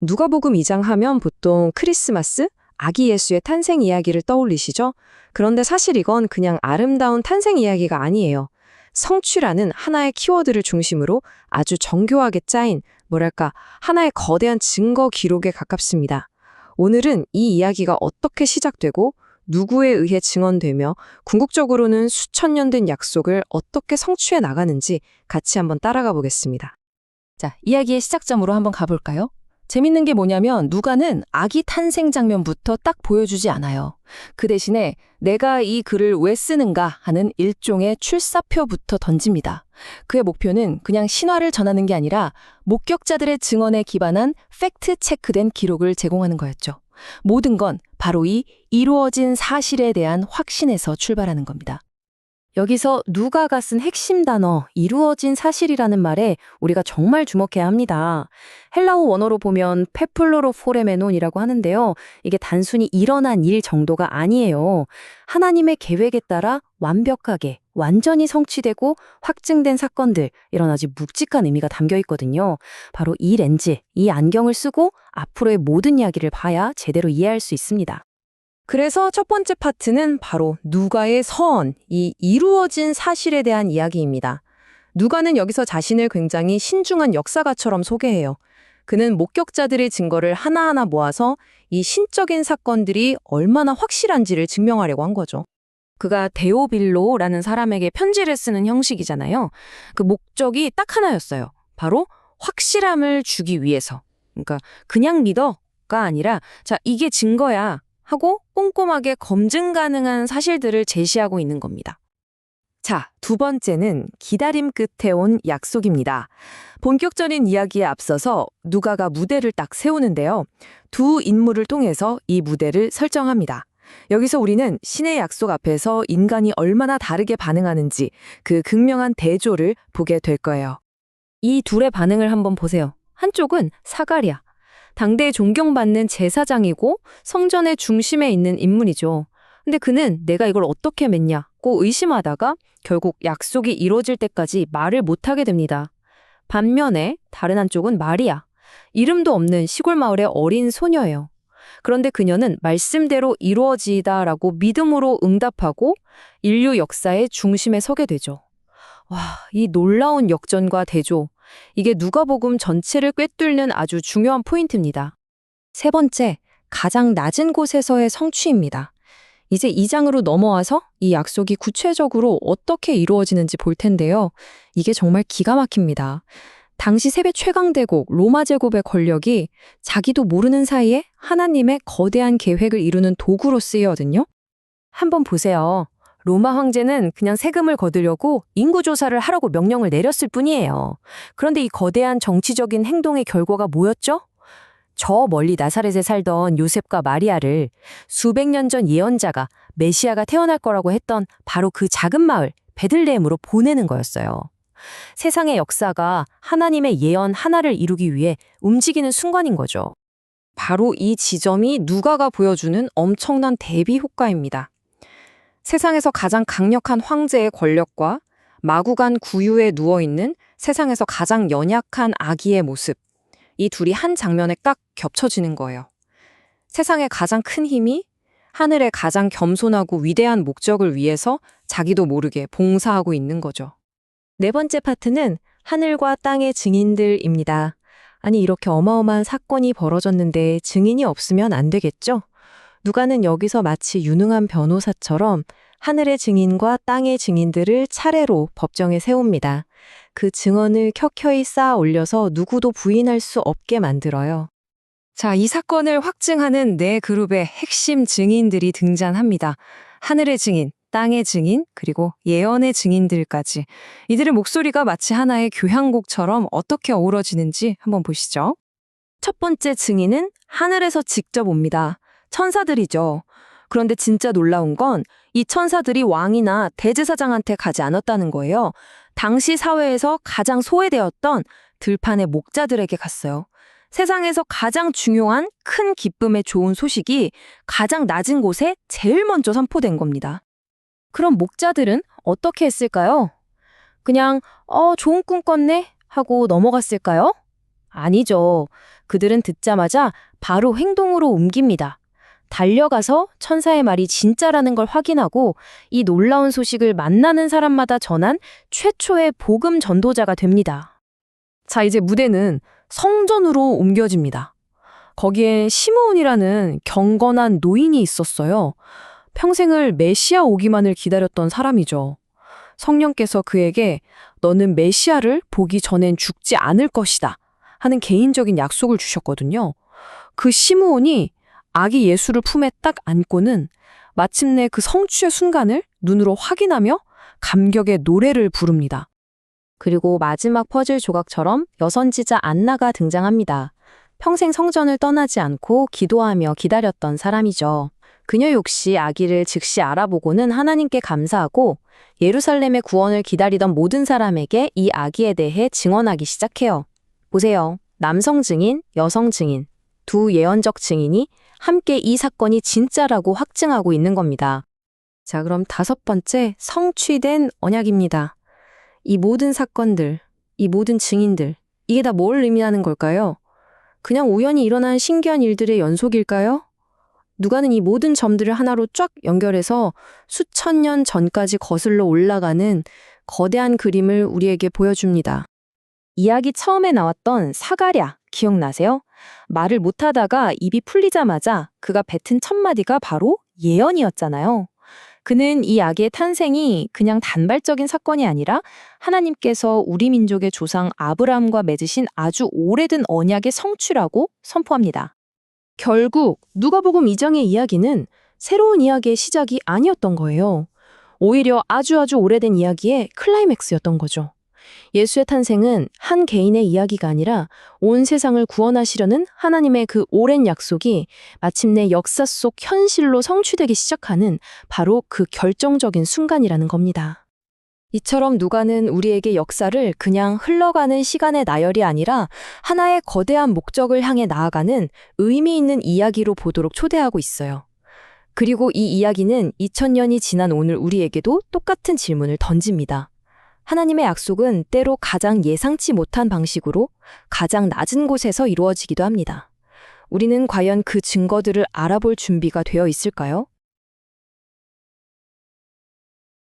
누가복음 2장 하면 보통 크리스마스, 아기 예수의 탄생 이야기를 떠올리시죠? 그런데 사실 이건 그냥 아름다운 탄생 이야기가 아니에요. 성취라는 하나의 키워드를 중심으로 아주 정교하게 짜인, 뭐랄까, 하나의 거대한 증거 기록에 가깝습니다. 오늘은 이 이야기가 어떻게 시작되고 누구에 의해 증언되며 궁극적으로는 수천 년 된 약속을 어떻게 성취해 나가는지 같이 한번 따라가 보겠습니다. 자, 이야기의 시작점으로 한번 가볼까요? 재밌는 게 뭐냐면 누가는 아기 탄생 장면부터 딱 보여주지 않아요. 그 대신에 내가 이 글을 왜 쓰는가 하는 일종의 출사표부터 던집니다. 그의 목표는 그냥 신화를 전하는 게 아니라 목격자들의 증언에 기반한 팩트 체크된 기록을 제공하는 거였죠. 모든 건 바로 이 이루어진 사실에 대한 확신에서 출발하는 겁니다. 여기서 누가가 쓴 핵심 단어 이루어진 사실이라는 말에 우리가 정말 주목해야 합니다. 헬라어 원어로 보면 페플로로 포레메논이라고 하는데요. 이게 단순히 일어난 일 정도가 아니에요. 하나님의 계획에 따라 완벽하게 완전히 성취되고 확증된 사건들, 이런 아주 묵직한 의미가 담겨 있거든요. 바로 이 렌즈, 이 안경을 쓰고 앞으로의 모든 이야기를 봐야 제대로 이해할 수 있습니다. 그래서 첫 번째 파트는 바로 누가의 서언, 이 이루어진 사실에 대한 이야기입니다. 누가는 여기서 자신을 굉장히 신중한 역사가처럼 소개해요. 그는 목격자들의 증거를 하나하나 모아서 이 신적인 사건들이 얼마나 확실한지를 증명하려고 한 거죠. 그가 데오빌로라는 사람에게 편지를 쓰는 형식이잖아요. 그 목적이 딱 하나였어요. 바로 확실함을 주기 위해서. 그러니까 그냥 믿어가 아니라 자, 이게 증거야 하고 꼼꼼하게 검증 가능한 사실들을 제시하고 있는 겁니다. 자, 두 번째는 기다림 끝에 온 약속입니다. 본격적인 이야기에 앞서서 누가가 무대를 딱 세우는데요. 두 인물을 통해서 이 무대를 설정합니다. 여기서 우리는 신의 약속 앞에서 인간이 얼마나 다르게 반응하는지 그 극명한 대조를 보게 될 거예요. 이 둘의 반응을 한번 보세요. 한쪽은 사가랴. 당대에 존경받는 제사장이고 성전의 중심에 있는 인물이죠. 근데 그는 내가 이걸 어떻게 맺냐고 의심하다가 결국 약속이 이루어질 때까지 말을 못하게 됩니다. 반면에 다른 한쪽은 마리아. 이름도 없는 시골 마을의 어린 소녀예요. 그런데 그녀는 말씀대로 이루어지다라고 믿음으로 응답하고 인류 역사의 중심에 서게 되죠. 와, 이 놀라운 역전과 대조. 이게 누가복음 전체를 꿰뚫는 아주 중요한 포인트입니다. 세 번째, 가장 낮은 곳에서의 성취입니다. 이제 2장으로 넘어와서 이 약속이 구체적으로 어떻게 이루어지는지 볼 텐데요. 이게 정말 기가 막힙니다. 당시 세계 최강대국 로마 제국의 권력이 자기도 모르는 사이에 하나님의 거대한 계획을 이루는 도구로 쓰이거든요. 한번 보세요. 로마 황제는 그냥 세금을 거두려고 인구조사를 하라고 명령을 내렸을 뿐이에요. 그런데 이 거대한 정치적인 행동의 결과가 뭐였죠? 저 멀리 나사렛에 살던 요셉과 마리아를 수백 년 전 예언자가 메시아가 태어날 거라고 했던 바로 그 작은 마을 베들레헴으로 보내는 거였어요. 세상의 역사가 하나님의 예언 하나를 이루기 위해 움직이는 순간인 거죠. 바로 이 지점이 누가가 보여주는 엄청난 대비 효과입니다. 세상에서 가장 강력한 황제의 권력과 마구간 구유에 누워있는 세상에서 가장 연약한 아기의 모습, 이 둘이 한 장면에 딱 겹쳐지는 거예요. 세상의 가장 큰 힘이 하늘의 가장 겸손하고 위대한 목적을 위해서 자기도 모르게 봉사하고 있는 거죠. 네 번째 파트는 하늘과 땅의 증인들입니다. 아니, 이렇게 어마어마한 사건이 벌어졌는데 증인이 없으면 안 되겠죠? 누가는 여기서 마치 유능한 변호사처럼 하늘의 증인과 땅의 증인들을 차례로 법정에 세웁니다. 그 증언을 켜켜이 쌓아 올려서 누구도 부인할 수 없게 만들어요. 자, 이 사건을 확증하는 네 그룹의 핵심 증인들이 등장합니다. 하늘의 증인, 땅의 증인, 그리고 예언의 증인들까지. 이들의 목소리가 마치 하나의 교향곡처럼 어떻게 어우러지는지 한번 보시죠. 첫 번째 증인은 하늘에서 직접 옵니다. 천사들이죠. 그런데 진짜 놀라운 건 이 천사들이 왕이나 대제사장한테 가지 않았다는 거예요. 당시 사회에서 가장 소외되었던 들판의 목자들에게 갔어요. 세상에서 가장 중요한 큰 기쁨의 좋은 소식이 가장 낮은 곳에 제일 먼저 선포된 겁니다. 그럼 목자들은 어떻게 했을까요? 그냥 좋은 꿈 꿨네 하고 넘어갔을까요? 아니죠. 그들은 듣자마자 바로 행동으로 옮깁니다. 달려가서 천사의 말이 진짜라는 걸 확인하고 이 놀라운 소식을 만나는 사람마다 전한 최초의 복음 전도자가 됩니다. 자, 이제 무대는 성전으로 옮겨집니다. 거기에 시므온이라는 경건한 노인이 있었어요. 평생을 메시아 오기만을 기다렸던 사람이죠. 성령께서 그에게 너는 메시아를 보기 전엔 죽지 않을 것이다 하는 개인적인 약속을 주셨거든요. 그 시므온이 아기 예수를 품에 딱 안고는 마침내 그 성취의 순간을 눈으로 확인하며 감격의 노래를 부릅니다. 그리고 마지막 퍼즐 조각처럼 여선지자 안나가 등장합니다. 평생 성전을 떠나지 않고 기도하며 기다렸던 사람이죠. 그녀 역시 아기를 즉시 알아보고는 하나님께 감사하고 예루살렘의 구원을 기다리던 모든 사람에게 이 아기에 대해 증언하기 시작해요. 보세요. 남성 증인, 여성 증인, 두 예언적 증인이 함께 이 사건이 진짜라고 확증하고 있는 겁니다. 자, 그럼 5번째 성취된 언약입니다. 이 모든 사건들, 이 모든 증인들, 이게 다 뭘 의미하는 걸까요? 그냥 우연히 일어난 신기한 일들의 연속일까요? 누가는 이 모든 점들을 하나로 쫙 연결해서 수천 년 전까지 거슬러 올라가는 거대한 그림을 우리에게 보여줍니다. 이야기 처음에 나왔던 사가랴, 기억나세요? 말을 못하다가 입이 풀리자마자 그가 뱉은 첫 마디가 바로 예언이었잖아요. 그는 이 아기의 탄생이 그냥 단발적인 사건이 아니라 하나님께서 우리 민족의 조상 아브라함과 맺으신 아주 오래된 언약의 성취라고 선포합니다. 결국 누가복음 2장의 이야기는 새로운 이야기의 시작이 아니었던 거예요. 오히려 아주 오래된 이야기의 클라이맥스였던 거죠. 예수의 탄생은 한 개인의 이야기가 아니라 온 세상을 구원하시려는 하나님의 그 오랜 약속이 마침내 역사 속 현실로 성취되기 시작하는 바로 그 결정적인 순간이라는 겁니다. 이처럼 누가는 우리에게 역사를 그냥 흘러가는 시간의 나열이 아니라 하나의 거대한 목적을 향해 나아가는 의미 있는 이야기로 보도록 초대하고 있어요. 그리고 이 이야기는 2000년이 지난 오늘 우리에게도 똑같은 질문을 던집니다. 하나님의 약속은 때로 가장 예상치 못한 방식으로 가장 낮은 곳에서 이루어지기도 합니다. 우리는 과연 그 증거들을 알아볼 준비가 되어 있을까요?